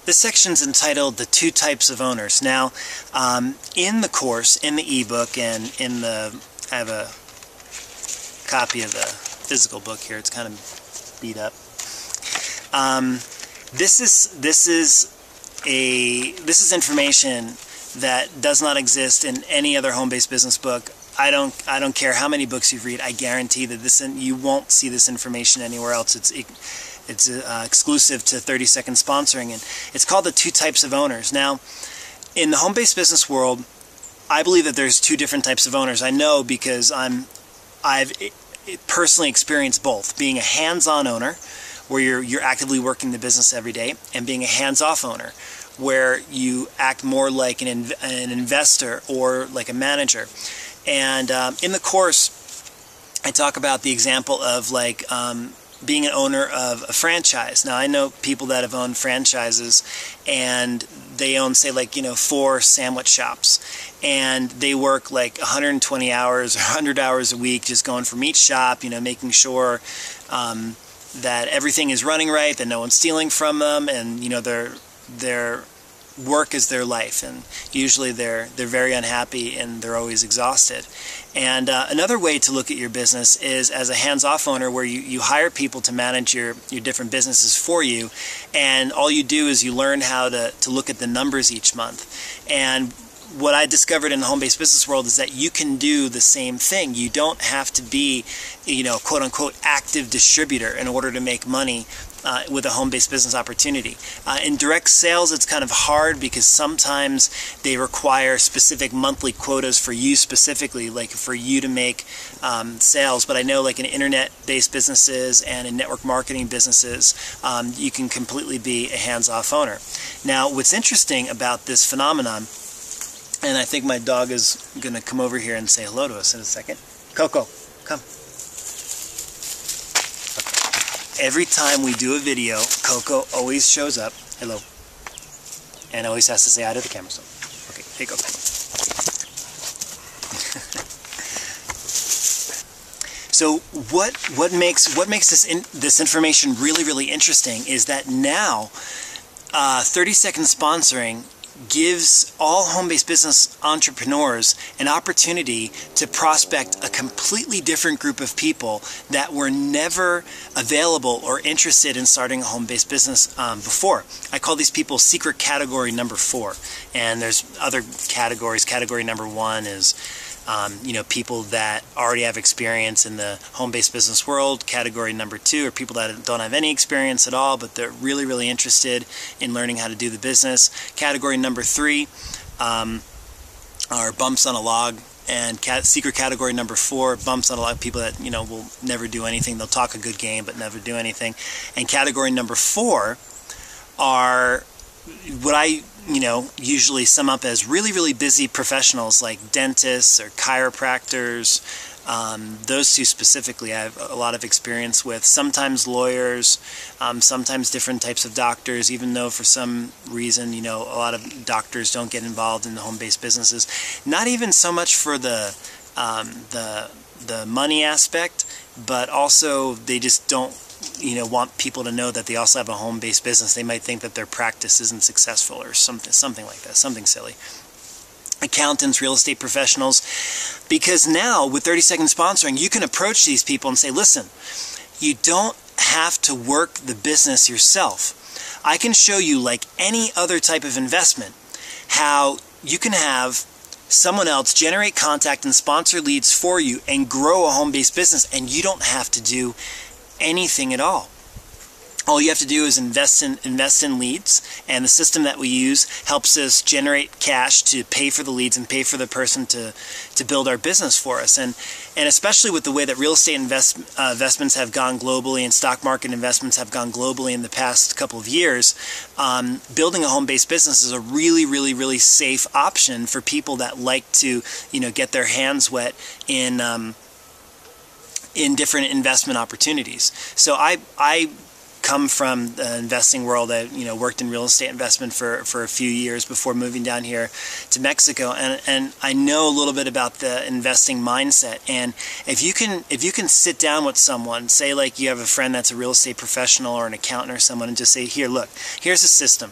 This section's entitled The Two Types of Owners. Now, in the course, in the ebook, and in the, I have a copy of the physical book here. It's kind of beat up. This is information that does not exist in any other home-based business book. I don't care how many books you read. I guarantee that you won't see this information anywhere else. It's exclusive to 30-second sponsoring, and it's called The Two Types of Owners. Now, in the home-based business world, I believe that there's two different types of owners. I know because I've personally experienced both: being a hands-on owner, where you're actively working the business every day, and being a hands-off owner, where you act more like an investor or like a manager. And in the course, I talk about the example of like being an owner of a franchise. Now, I know people that have owned franchises, and they own, say, like, 4 sandwich shops, and they work like 120 hours or 100 hours a week just going from each shop, making sure that everything is running right, that no one's stealing from them, and their work is their life, and usually they're very unhappy and they're always exhausted. And another way to look at your business is as a hands-off owner, where you hire people to manage your different businesses for you, and all you do is you learn how to look at the numbers each month. And what I discovered in the home-based business world is that you can do the same thing. You don't have to be, quote-unquote, active distributor in order to make money with a home-based business opportunity. In direct sales, it's kind of hard because sometimes they require specific monthly quotas for you specifically, like for you to make sales. But I know, like in internet-based businesses and in network marketing businesses, you can completely be a hands-off owner. Now, what's interesting about this phenomenon, and I think my dog is going to come over here and say hello to us in a second. Coco, come. Every time we do a video, Coco always shows up, hello, and always has to say hi to the camera. So, okay, here you go. So what makes this information really interesting is that now 30-second sponsoring gives all home-based business entrepreneurs an opportunity to prospect a completely different group of people that were never available or interested in starting a home-based business before. I call these people secret category number 4, and there's other categories. Category number 1 is people that already have experience in the home-based business world. Category number 2 are people that don't have any experience at all, but they're really interested in learning how to do the business. Category number 3 are bumps on a log. And secret category number 4, bumps on a log, people that will never do anything. They'll talk a good game but never do anything. And category number 4 are what I usually sum up as really busy professionals, like dentists or chiropractors. Those two specifically I have a lot of experience with. Sometimes lawyers, sometimes different types of doctors, even though for some reason a lot of doctors don't get involved in the home-based businesses. Not even so much for the money aspect, but also they just don't want people to know that they also have a home-based business. They might think that their practice isn't successful or something like that, something silly. Accountants, real estate professionals, because now with 30-second sponsoring, you can approach these people and say, listen, you don't have to work the business yourself. I can show you, like any other type of investment, how you can have someone else generate contact and sponsor leads for you and grow a home-based business, and you don't have to do anything at all. All you have to do is invest in leads, and the system that we use helps us generate cash to pay for the leads and pay for the person to build our business for us. And especially with the way that real estate investments have gone globally and stock market investments have gone globally in the past couple of years, building a home-based business is a really safe option for people that like to get their hands wet in different investment opportunities. So I come from the investing world. I worked in real estate investment for a few years before moving down here to Mexico, and I know a little bit about the investing mindset. And if you can sit down with someone, say like you have a friend that's a real estate professional or an accountant or someone, and just say, here, look, here's a system.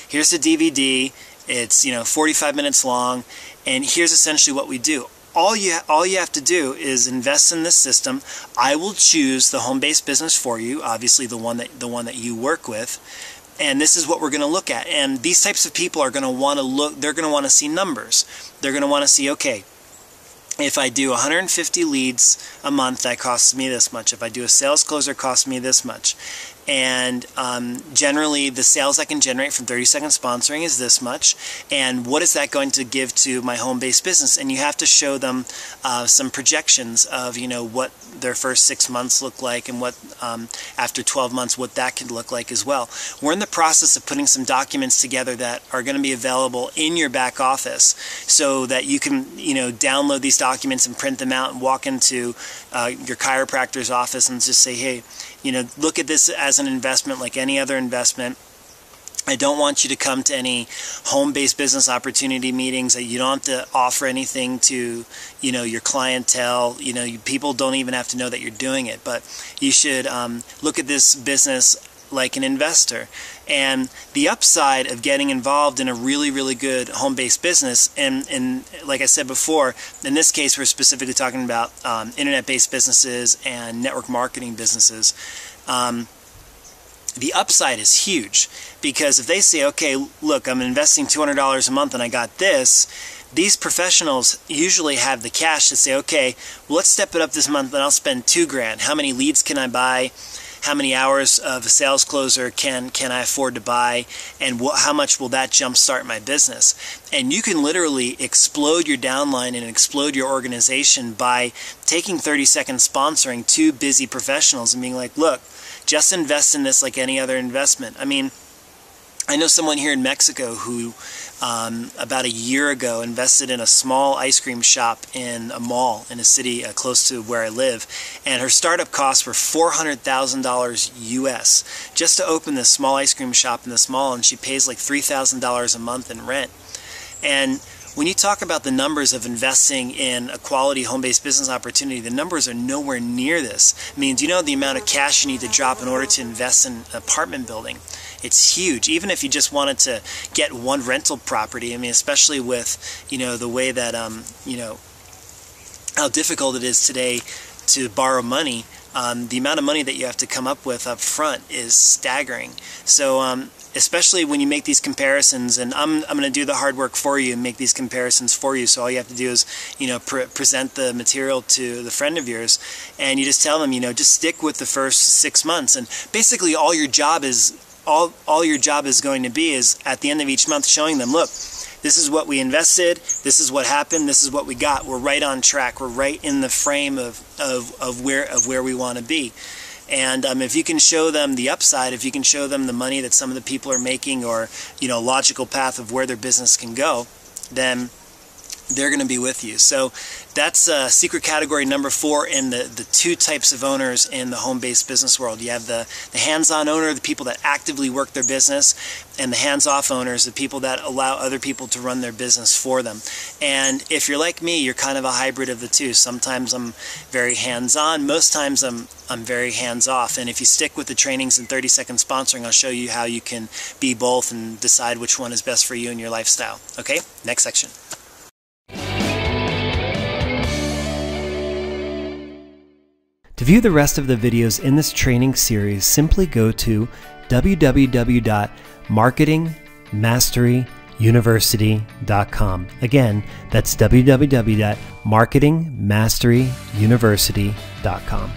here's the DVD. It's 45 minutes long, and here's essentially what we do. All you have to do is invest in this system. I will choose the home-based business for you, obviously the one that you work with, and this is what we're going to look at. And these types of people are going to want to look. They're going to want to see numbers. They're going to want to see, okay, if I do 150 leads a month, that costs me this much. If I do a sales closer, it costs me this much. And generally, the sales I can generate from 30-second sponsoring is this much. And what is that going to give to my home-based business? And you have to show them some projections of, what their first 6 months look like, and what after 12 months, what that could look like as well. We're in the process of putting some documents together that are going to be available in your back office, so that you can, download these documents and print them out and walk into your chiropractor's office and just say, hey, look at this as an investment like any other investment. I don't want you to come to any home-based business opportunity meetings. That you don't have to offer anything to, your clientele. People don't even have to know that you're doing it. But you should look at this business like an investor. And the upside of getting involved in a really, really good home-based business, and like I said before, in this case we're specifically talking about internet-based businesses and network marketing businesses. The upside is huge, because if they say, okay, look, I'm investing $200 a month and I got this, these professionals usually have the cash to say, okay, well, let's step it up this month and I'll spend $2,000. How many leads can I buy? How many hours of a sales closer can I afford to buy? And how much will that jumpstart my business? And you can literally explode your downline and explode your organization by taking 30-second sponsoring to busy professionals and being like, look, just invest in this like any other investment. I mean, I know someone here in Mexico who about a year ago invested in a small ice cream shop in a mall in a city close to where I live, and her startup costs were $400,000 US just to open this small ice cream shop in this mall, and she pays like $3,000 a month in rent. And when you talk about the numbers of investing in a quality home-based business opportunity, the numbers are nowhere near this. I mean, do you know the amount of cash you need to drop in order to invest in an apartment building? It's huge. Even if you just wanted to get one rental property, I mean, especially with, the way that, how difficult it is today to borrow money, the amount of money that you have to come up with up front is staggering. So, especially when you make these comparisons, and I'm going to do the hard work for you and make these comparisons for you. So all you have to do is, present the material to the friend of yours, and you just tell them, just stick with the first 6 months. And basically all your job is, all your job is going to be is at the end of each month showing them, look, this is what we invested, this is what happened, this is what we got. We're right on track. We're right in the frame of where we want to be. And if you can show them the upside, if you can show them the money that some of the people are making, or logical path of where their business can go, then they're going to be with you. So that's secret category number 4 in the 2 types of owners in the home-based business world. You have the hands-on owner, the people that actively work their business, and the hands-off owners, the people that allow other people to run their business for them. And if you're like me, you're kind of a hybrid of the two. Sometimes I'm very hands-on, most times I'm very hands-off. And if you stick with the trainings and 30-second sponsoring, I'll show you how you can be both and decide which one is best for you and your lifestyle. Okay, next section. To view the rest of the videos in this training series, simply go to www.marketingmasteryuniversity.com. Again, that's www.marketingmasteryuniversity.com.